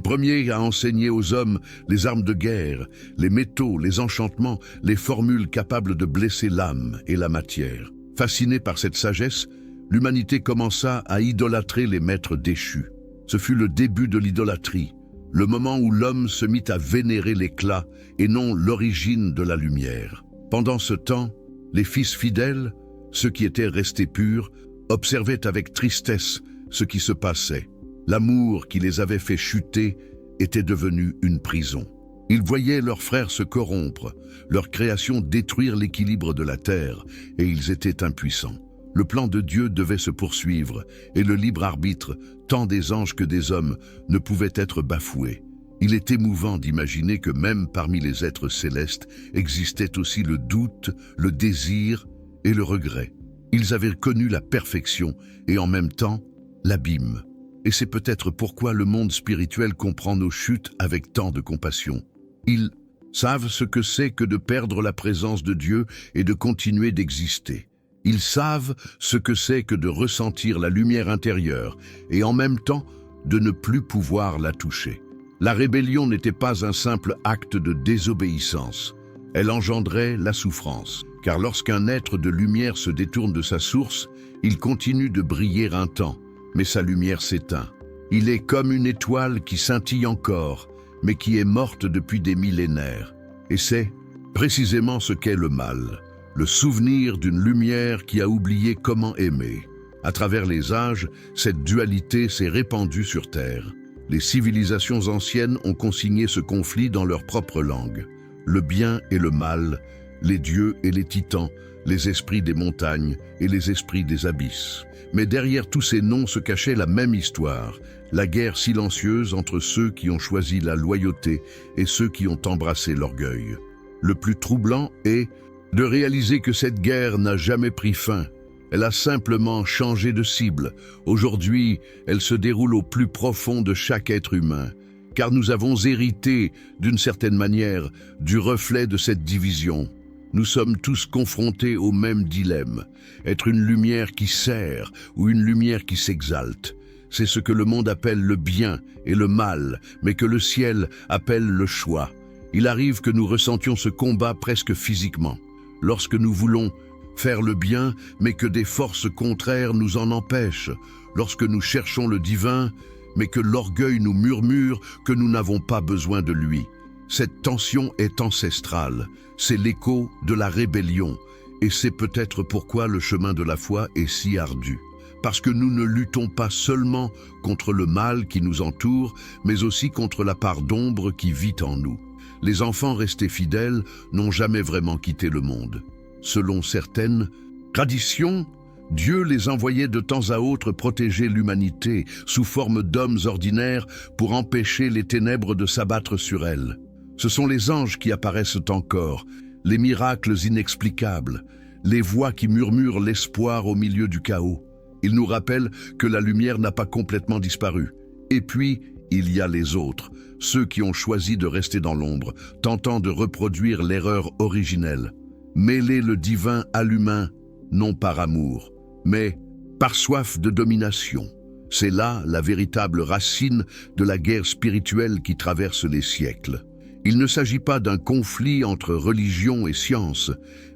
premier à enseigner aux hommes les armes de guerre, les métaux, les enchantements, les formules capables de blesser l'âme et la matière. Fasciné par cette sagesse, l'humanité commença à idolâtrer les maîtres déchus. Ce fut le début de l'idolâtrie, le moment où l'homme se mit à vénérer l'éclat et non l'origine de la lumière. Pendant ce temps, les fils fidèles, ceux qui étaient restés purs, observaient avec tristesse ce qui se passait. L'amour qui les avait fait chuter était devenu une prison. Ils voyaient leurs frères se corrompre, leur création détruire l'équilibre de la terre, et ils étaient impuissants. Le plan de Dieu devait se poursuivre, et le libre arbitre, tant des anges que des hommes, ne pouvait être bafoué. Il est émouvant d'imaginer que même parmi les êtres célestes existait aussi le doute, le désir et le regret. Ils avaient connu la perfection et en même temps l'abîme. Et c'est peut-être pourquoi le monde spirituel comprend nos chutes avec tant de compassion. Ils savent ce que c'est que de perdre la présence de Dieu et de continuer d'exister. Ils savent ce que c'est que de ressentir la lumière intérieure et en même temps de ne plus pouvoir la toucher. La rébellion n'était pas un simple acte de désobéissance. Elle engendrait la souffrance, car lorsqu'un être de lumière se détourne de sa source, il continue de briller un temps, mais sa lumière s'éteint. Il est comme une étoile qui scintille encore, mais qui est morte depuis des millénaires. Et c'est précisément ce qu'est le mal, le souvenir d'une lumière qui a oublié comment aimer. À travers les âges, cette dualité s'est répandue sur Terre. Les civilisations anciennes ont consigné ce conflit dans leur propre langue. Le bien et le mal, les dieux et les titans, les esprits des montagnes et les esprits des abysses. Mais derrière tous ces noms se cachait la même histoire, la guerre silencieuse entre ceux qui ont choisi la loyauté et ceux qui ont embrassé l'orgueil. Le plus troublant est de réaliser que cette guerre n'a jamais pris fin. Elle a simplement changé de cible. Aujourd'hui, elle se déroule au plus profond de chaque être humain, car nous avons hérité, d'une certaine manière, du reflet de cette division. Nous sommes tous confrontés au même dilemme, être une lumière qui sert ou une lumière qui s'exalte. C'est ce que le monde appelle le bien et le mal, mais que le ciel appelle le choix. Il arrive que nous ressentions ce combat presque physiquement. Lorsque nous voulons faire le bien, mais que des forces contraires nous en empêchent. Lorsque nous cherchons le divin, mais que l'orgueil nous murmure que nous n'avons pas besoin de lui. Cette tension est ancestrale, c'est l'écho de la rébellion, et c'est peut-être pourquoi le chemin de la foi est si ardu. Parce que nous ne luttons pas seulement contre le mal qui nous entoure, mais aussi contre la part d'ombre qui vit en nous. Les enfants restés fidèles n'ont jamais vraiment quitté le monde. Selon certaines traditions, Dieu les envoyait de temps à autre protéger l'humanité sous forme d'hommes ordinaires pour empêcher les ténèbres de s'abattre sur elle. Ce sont les anges qui apparaissent encore, les miracles inexplicables, les voix qui murmurent l'espoir au milieu du chaos. Ils nous rappellent que la lumière n'a pas complètement disparu. Et puis, il y a les autres, ceux qui ont choisi de rester dans l'ombre, tentant de reproduire l'erreur originelle. mêler le divin à l'humain, non par amour, mais par soif de domination. C'est là la véritable racine de la guerre spirituelle qui traverse les siècles. Il ne s'agit pas d'un conflit entre religion et science,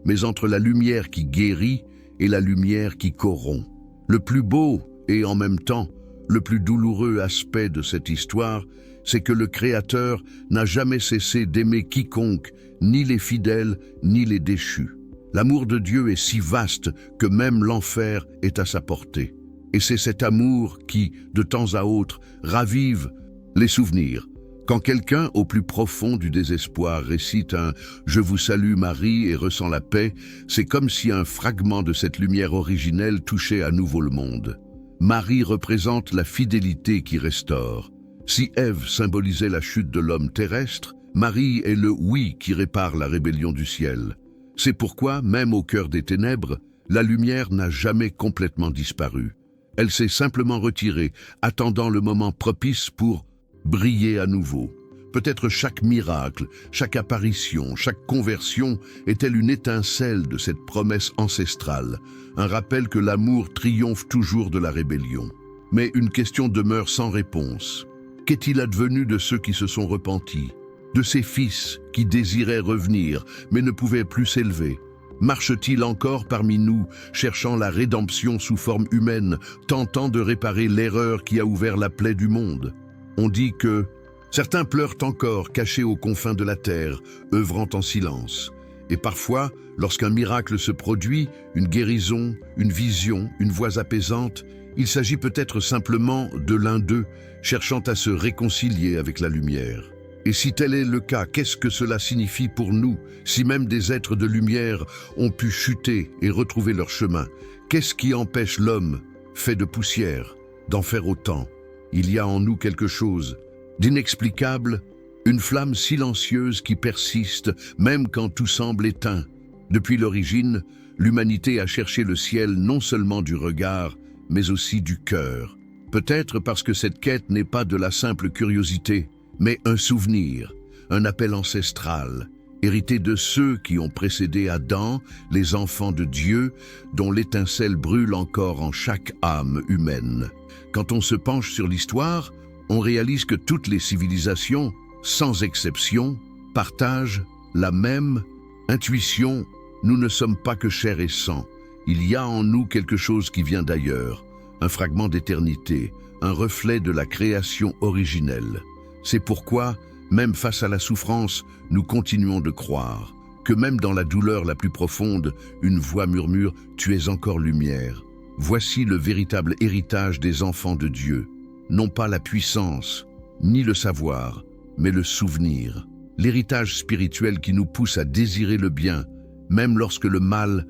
mais entre la lumière qui guérit et la lumière qui corrompt. Le plus beau et en même temps le plus douloureux aspect de cette histoire, c'est que le Créateur n'a jamais cessé d'aimer quiconque, ni les fidèles, ni les déchus. L'amour de Dieu est si vaste que même l'enfer est à sa portée. Et c'est cet amour qui, de temps à autre, ravive les souvenirs. Quand quelqu'un, au plus profond du désespoir, récite un « Je vous salue Marie » et ressent la paix, c'est comme si un fragment de cette lumière originelle touchait à nouveau le monde. Marie représente la fidélité qui restaure. Si Ève symbolisait la chute de l'homme terrestre, Marie est le oui qui répare la rébellion du ciel. C'est pourquoi, même au cœur des ténèbres, la lumière n'a jamais complètement disparu. Elle s'est simplement retirée, attendant le moment propice pour briller à nouveau. Peut-être chaque miracle, chaque apparition, chaque conversion est-elle une étincelle de cette promesse ancestrale, un rappel que l'amour triomphe toujours de la rébellion. Mais une question demeure sans réponse. Qu'est-il advenu de ceux qui se sont repentis, de ces fils qui désiraient revenir mais ne pouvaient plus s'élever? Marche-t-il encore parmi nous, cherchant la rédemption sous forme humaine, tentant de réparer l'erreur qui a ouvert la plaie du monde? On dit que certains pleurent encore, cachés aux confins de la terre, œuvrant en silence. Et parfois, lorsqu'un miracle se produit, une guérison, une vision, une voix apaisante, il s'agit peut-être simplement de l'un d'eux, cherchant à se réconcilier avec la lumière. Et si tel est le cas, qu'est-ce que cela signifie pour nous, si même des êtres de lumière ont pu chuter et retrouver leur chemin? Qu'est-ce qui empêche l'homme, fait de poussière, d'en faire autant? Il y a en nous quelque chose d'inexplicable, une flamme silencieuse qui persiste, même quand tout semble éteint. Depuis l'origine, l'humanité a cherché le ciel non seulement du regard, mais aussi du cœur. Peut-être parce que cette quête n'est pas de la simple curiosité, mais un souvenir, un appel ancestral, hérité de ceux qui ont précédé Adam, les enfants de Dieu, dont l'étincelle brûle encore en chaque âme humaine. Quand on se penche sur l'histoire, on réalise que toutes les civilisations, sans exception, partagent la même intuition. Nous ne sommes pas que chair et sang. Il y a en nous quelque chose qui vient d'ailleurs, un fragment d'éternité, un reflet de la création originelle. C'est pourquoi, même face à la souffrance, nous continuons de croire que même dans la douleur la plus profonde, une voix murmure « Tu es encore lumière ». Voici le véritable héritage des enfants de Dieu. Non pas la puissance, ni le savoir, mais le souvenir. L'héritage spirituel qui nous pousse à désirer le bien, même lorsque le mal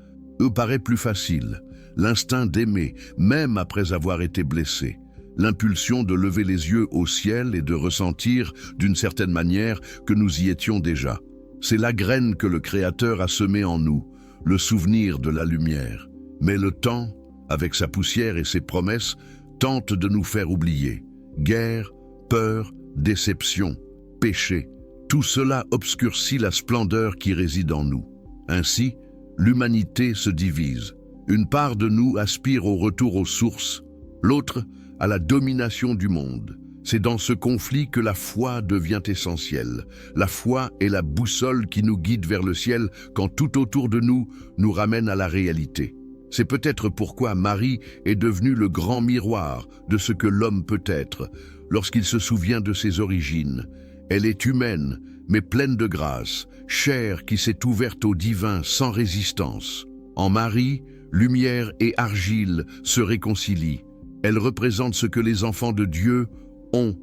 paraît plus facile. L'instinct d'aimer, même après avoir été blessé. L'impulsion de lever les yeux au ciel et de ressentir, d'une certaine manière, que nous y étions déjà. C'est la graine que le Créateur a semée en nous, le souvenir de la lumière. Mais le temps, avec sa poussière et ses promesses, tente de nous faire oublier. Guerre, peur, déception, péché, tout cela obscurcit la splendeur qui réside en nous. Ainsi, l'humanité se divise. Une part de nous aspire au retour aux sources, l'autre à la domination du monde. C'est dans ce conflit que la foi devient essentielle. La foi est la boussole qui nous guide vers le ciel quand tout autour de nous nous ramène à la réalité. C'est peut-être pourquoi Marie est devenue le grand miroir de ce que l'homme peut être, lorsqu'il se souvient de ses origines. Elle est humaine, mais pleine de grâce, chair qui s'est ouverte au divin sans résistance. En Marie, lumière et argile se réconcilient. Elle représente ce que les enfants de Dieu ont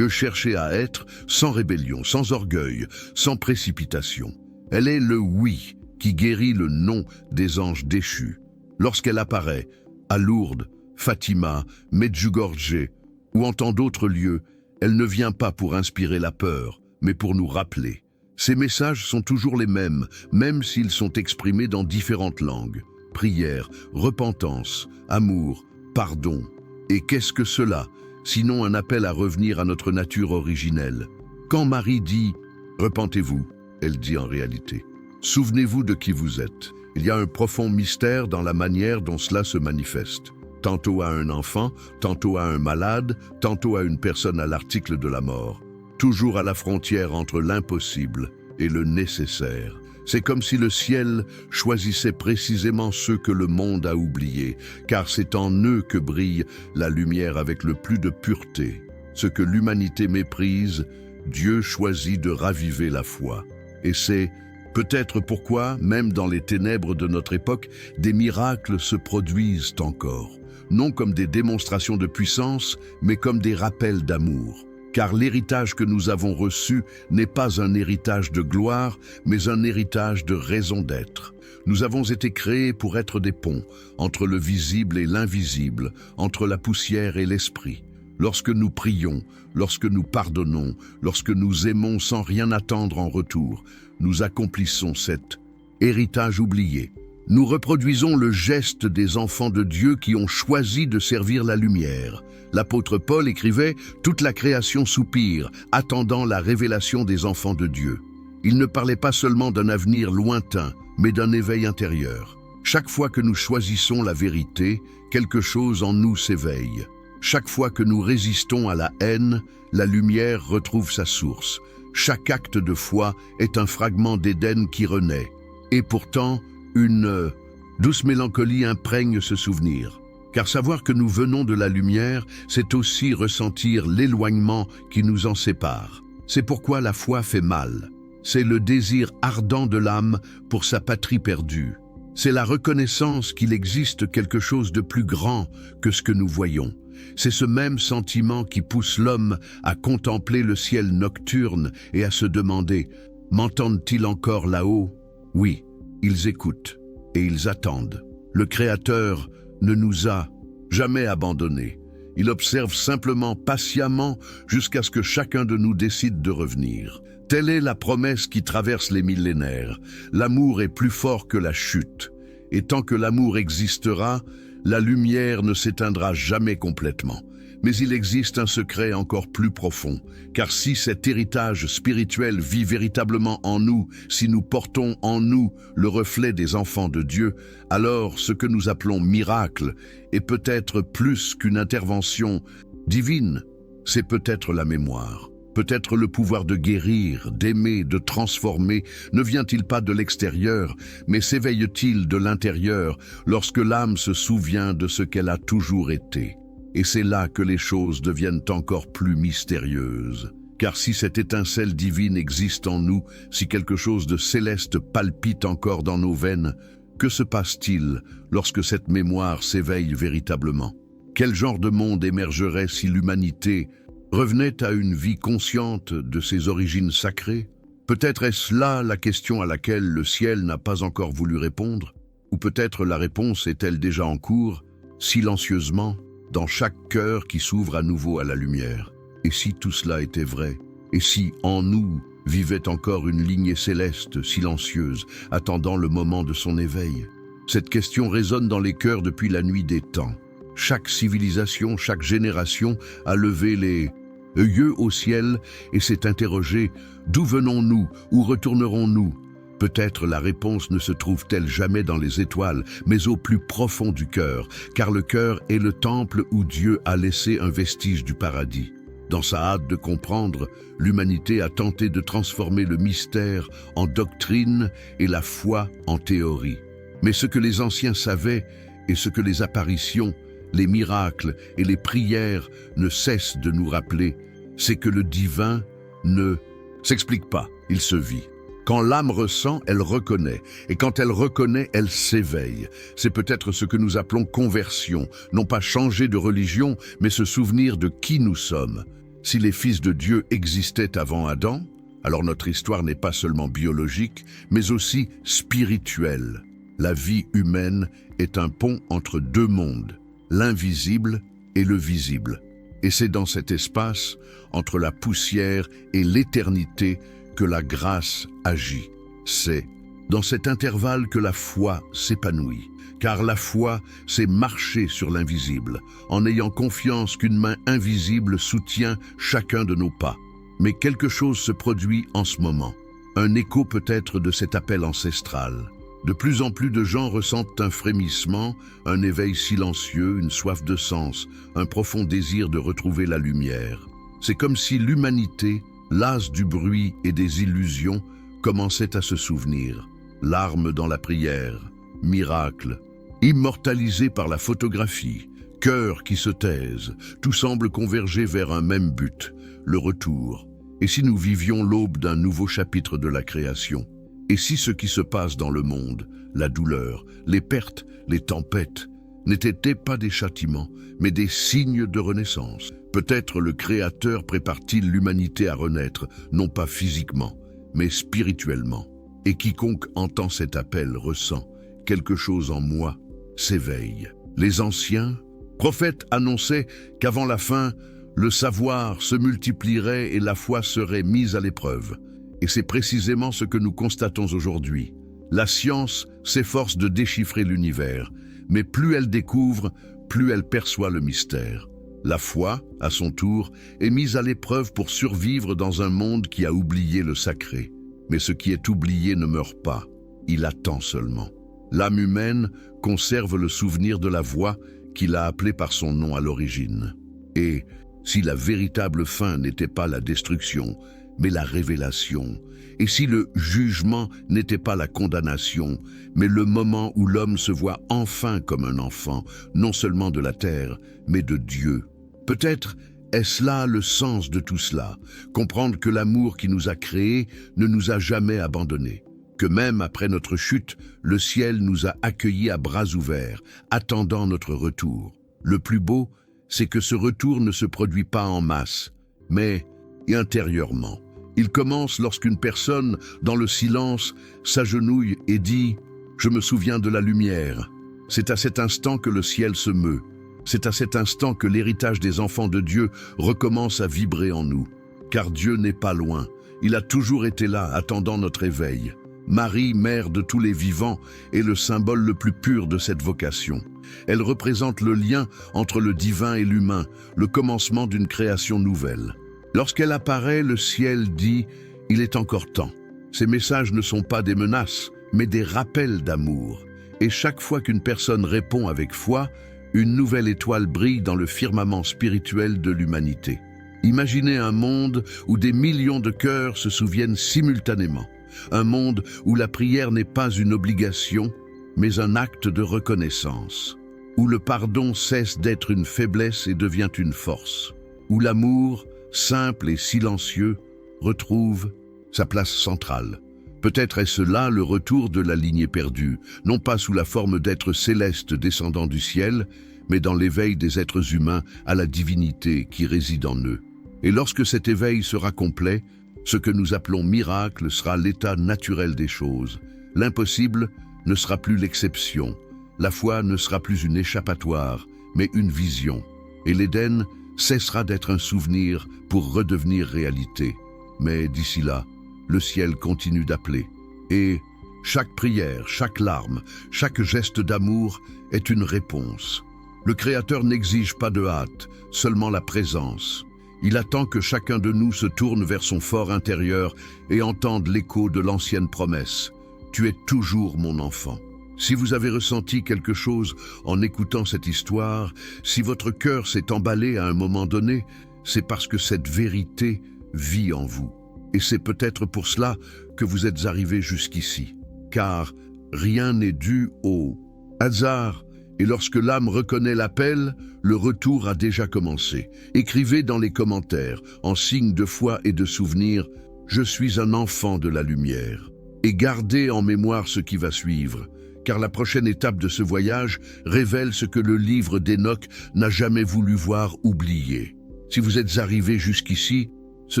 cherché à être, sans rébellion, sans orgueil, sans précipitation. Elle est le oui qui guérit le non des anges déchus. Lorsqu'elle apparaît, à Lourdes, Fatima, Medjugorje ou en tant d'autres lieux, elle ne vient pas pour inspirer la peur, mais pour nous rappeler. Ces messages sont toujours les mêmes, même s'ils sont exprimés dans différentes langues. Prière, repentance, amour, pardon. Et qu'est-ce que cela, sinon un appel à revenir à notre nature originelle? Quand Marie dit « Repentez-vous », elle dit en réalité Souvenez-vous de qui vous êtes. Il y a un profond mystère dans la manière dont cela se manifeste. Tantôt à un enfant, tantôt à un malade, tantôt à une personne à l'article de la mort. Toujours à la frontière entre l'impossible et le nécessaire. C'est comme si le ciel choisissait précisément ceux que le monde a oubliés, car c'est en eux que brille la lumière avec le plus de pureté. Ce que l'humanité méprise, Dieu choisit de raviver la foi. Et c'est peut-être pourquoi, même dans les ténèbres de notre époque, des miracles se produisent encore. Non comme des démonstrations de puissance, mais comme des rappels d'amour. Car l'héritage que nous avons reçu n'est pas un héritage de gloire, mais un héritage de raison d'être. Nous avons été créés pour être des ponts entre le visible et l'invisible, entre la poussière et l'esprit. Lorsque nous prions, lorsque nous pardonnons, lorsque nous aimons sans rien attendre en retour, nous accomplissons cet héritage oublié. Nous reproduisons le geste des enfants de Dieu qui ont choisi de servir la lumière. L'apôtre Paul écrivait « Toute la création soupire, attendant la révélation des enfants de Dieu ». Il ne parlait pas seulement d'un avenir lointain, mais d'un éveil intérieur. Chaque fois que nous choisissons la vérité, quelque chose en nous s'éveille. Chaque fois que nous résistons à la haine, la lumière retrouve sa source. Chaque acte de foi est un fragment d'Éden qui renaît. Et pourtant, une douce mélancolie imprègne ce souvenir. Car savoir que nous venons de la lumière, c'est aussi ressentir l'éloignement qui nous en sépare. C'est pourquoi la foi fait mal. C'est le désir ardent de l'âme pour sa patrie perdue. C'est la reconnaissance qu'il existe quelque chose de plus grand que ce que nous voyons. C'est ce même sentiment qui pousse l'homme à contempler le ciel nocturne et à se demander « M'entendent-ils encore là-haut » Oui, ils écoutent et ils attendent. Le Créateur ne nous a jamais abandonnés. Il observe simplement patiemment jusqu'à ce que chacun de nous décide de revenir. Telle est la promesse qui traverse les millénaires. L'amour est plus fort que la chute. Et tant que l'amour existera, la lumière ne s'éteindra jamais complètement. Mais il existe un secret encore plus profond, car si cet héritage spirituel vit véritablement en nous, si nous portons en nous le reflet des enfants de Dieu, alors ce que nous appelons miracle est peut-être plus qu'une intervention divine, c'est peut-être la mémoire. Peut-être le pouvoir de guérir, d'aimer, de transformer ne vient-il pas de l'extérieur, mais s'éveille-t-il de l'intérieur lorsque l'âme se souvient de ce qu'elle a toujours été. Et c'est là que les choses deviennent encore plus mystérieuses. Car si cette étincelle divine existe en nous, si quelque chose de céleste palpite encore dans nos veines, que se passe-t-il lorsque cette mémoire s'éveille véritablement? Quel genre de monde émergerait si l'humanité revenait à une vie consciente de ses origines sacrées? Peut-être est-ce là la question à laquelle le ciel n'a pas encore voulu répondre? Ou peut-être la réponse est-elle déjà en cours, silencieusement, dans chaque cœur qui s'ouvre à nouveau à la lumière? Et si tout cela était vrai? Et si, en nous, vivait encore une lignée céleste, silencieuse, attendant le moment de son éveil? Cette question résonne dans les cœurs depuis la nuit des temps. Chaque civilisation, chaque génération a levé les yeux au ciel et s'est interrogé « D'où venons-nous? Où retournerons-nous » Peut-être la réponse ne se trouve-t-elle jamais dans les étoiles, mais au plus profond du cœur, car le cœur est le temple où Dieu a laissé un vestige du paradis. Dans sa hâte de comprendre, l'humanité a tenté de transformer le mystère en doctrine et la foi en théorie. Mais ce que les anciens savaient et ce que les apparitions, les miracles et les prières ne cessent de nous rappeler, c'est que le divin ne s'explique pas, il se vit. Quand l'âme ressent, elle reconnaît, et quand elle reconnaît, elle s'éveille. C'est peut-être ce que nous appelons conversion, non pas changer de religion, mais se souvenir de qui nous sommes. Si les fils de Dieu existaient avant Adam, alors notre histoire n'est pas seulement biologique, mais aussi spirituelle. La vie humaine est un pont entre deux mondes, l'invisible et le visible. Et c'est dans cet espace, entre la poussière et l'éternité, que la grâce agit. C'est dans cet intervalle que la foi s'épanouit. Car la foi, c'est marcher sur l'invisible, en ayant confiance qu'une main invisible soutient chacun de nos pas. Mais quelque chose se produit en ce moment. un écho peut-être de cet appel ancestral. De plus en plus de gens ressentent un frémissement, un éveil silencieux, une soif de sens, un profond désir de retrouver la lumière. C'est comme si l'humanité, lasse du bruit et des illusions, commençait à se souvenir. Larmes dans la prière, miracle, immortalisé par la photographie, cœurs qui se taisent, tout semble converger vers un même but, le retour. Et si nous vivions l'aube d'un nouveau chapitre de la création? Et si ce qui se passe dans le monde, la douleur, les pertes, les tempêtes, n'étaient pas des châtiments, mais des signes de renaissance? Peut-être le Créateur prépare-t-il l'humanité à renaître, non pas physiquement, mais spirituellement. Et quiconque entend cet appel ressent quelque chose en moi, s'éveille. Les anciens prophètes annonçaient qu'avant la fin, le savoir se multiplierait et la foi serait mise à l'épreuve. Et c'est précisément ce que nous constatons aujourd'hui. La science s'efforce de déchiffrer l'univers, mais plus elle découvre, plus elle perçoit le mystère. La foi, à son tour, est mise à l'épreuve pour survivre dans un monde qui a oublié le sacré. Mais ce qui est oublié ne meurt pas, il attend seulement. L'âme humaine conserve le souvenir de la voix qu'il a appelée par son nom à l'origine. Et si la véritable fin n'était pas la destruction, mais la révélation, et si le jugement n'était pas la condamnation, mais le moment où l'homme se voit enfin comme un enfant, non seulement de la terre, mais de Dieu. Peut-être est-ce là le sens de tout cela, comprendre que l'amour qui nous a créés ne nous a jamais abandonnés, que même après notre chute, le ciel nous a accueillis à bras ouverts, attendant notre retour. Le plus beau, c'est que ce retour ne se produit pas en masse, mais intérieurement. Il commence lorsqu'une personne, dans le silence, s'agenouille et dit « Je me souviens de la lumière ». C'est à cet instant que le ciel se meut. C'est à cet instant que l'héritage des enfants de Dieu recommence à vibrer en nous. Car Dieu n'est pas loin. Il a toujours été là, attendant notre éveil. Marie, mère de tous les vivants, est le symbole le plus pur de cette vocation. Elle représente le lien entre le divin et l'humain, le commencement d'une création nouvelle. Lorsqu'elle apparaît, le ciel dit « Il est encore temps ». Ces messages ne sont pas des menaces, mais des rappels d'amour. Et chaque fois qu'une personne répond avec foi, une nouvelle étoile brille dans le firmament spirituel de l'humanité. Imaginez un monde où des millions de cœurs se souviennent simultanément. Un monde où la prière n'est pas une obligation, mais un acte de reconnaissance. Où le pardon cesse d'être une faiblesse et devient une force. Où l'amour, simple et silencieux, retrouve sa place centrale. Peut-être est-ce là le retour de la lignée perdue, non pas sous la forme d'êtres célestes descendant du ciel, mais dans l'éveil des êtres humains à la divinité qui réside en eux. Et lorsque cet éveil sera complet, ce que nous appelons miracle sera l'état naturel des choses. L'impossible ne sera plus l'exception. La foi ne sera plus une échappatoire, mais une vision. Et l'Éden cessera d'être un souvenir pour redevenir réalité. Mais d'ici là, le ciel continue d'appeler. Et chaque prière, chaque larme, chaque geste d'amour est une réponse. Le Créateur n'exige pas de hâte, seulement la présence. Il attend que chacun de nous se tourne vers son fort intérieur et entende l'écho de l'ancienne promesse. « Tu es toujours mon enfant ». Si vous avez ressenti quelque chose en écoutant cette histoire, si votre cœur s'est emballé à un moment donné, c'est parce que cette vérité vit en vous. Et c'est peut-être pour cela que vous êtes arrivé jusqu'ici. Car rien n'est dû au hasard. Et lorsque l'âme reconnaît l'appel, le retour a déjà commencé. Écrivez dans les commentaires, en signe de foi et de souvenir, « Je suis un enfant de la lumière ». Et gardez en mémoire ce qui va suivre, car la prochaine étape de ce voyage révèle ce que le livre d'Enoch n'a jamais voulu voir oublier. Si vous êtes arrivé jusqu'ici, ce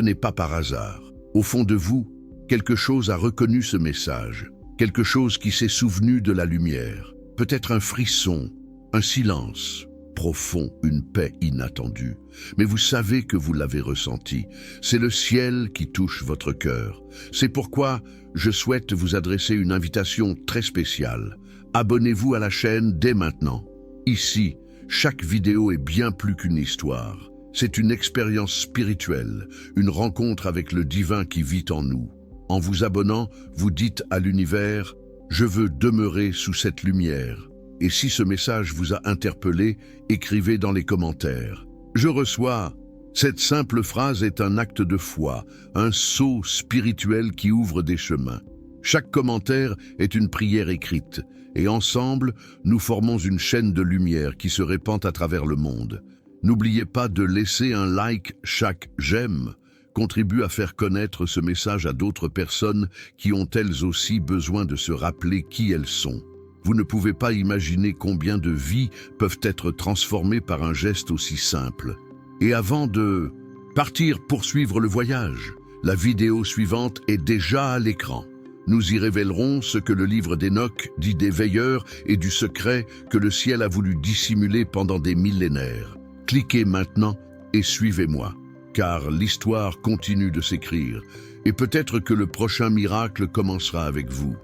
n'est pas par hasard. Au fond de vous, quelque chose a reconnu ce message, quelque chose qui s'est souvenu de la lumière. Peut-être un frisson, un silence profond, une paix inattendue. Mais vous savez que vous l'avez ressenti. C'est le ciel qui touche votre cœur. C'est pourquoi je souhaite vous adresser une invitation très spéciale. Abonnez-vous à la chaîne dès maintenant. Ici, chaque vidéo est bien plus qu'une histoire. C'est une expérience spirituelle, une rencontre avec le divin qui vit en nous. En vous abonnant, vous dites à l'univers « Je veux demeurer sous cette lumière ». Et si ce message vous a interpellé, écrivez dans les commentaires. Je reçois. Cette simple phrase est un acte de foi, un sceau spirituel qui ouvre des chemins. Chaque commentaire est une prière écrite, et ensemble, nous formons une chaîne de lumière qui se répand à travers le monde. N'oubliez pas de laisser un like, chaque j'aime contribue à faire connaître ce message à d'autres personnes qui ont elles aussi besoin de se rappeler qui elles sont. Vous ne pouvez pas imaginer combien de vies peuvent être transformées par un geste aussi simple. Et avant de partir poursuivre le voyage, la vidéo suivante est déjà à l'écran. Nous y révélerons ce que le livre d'Enoch dit des veilleurs et du secret que le ciel a voulu dissimuler pendant des millénaires. Cliquez maintenant et suivez-moi, car l'histoire continue de s'écrire, et peut-être que le prochain miracle commencera avec vous.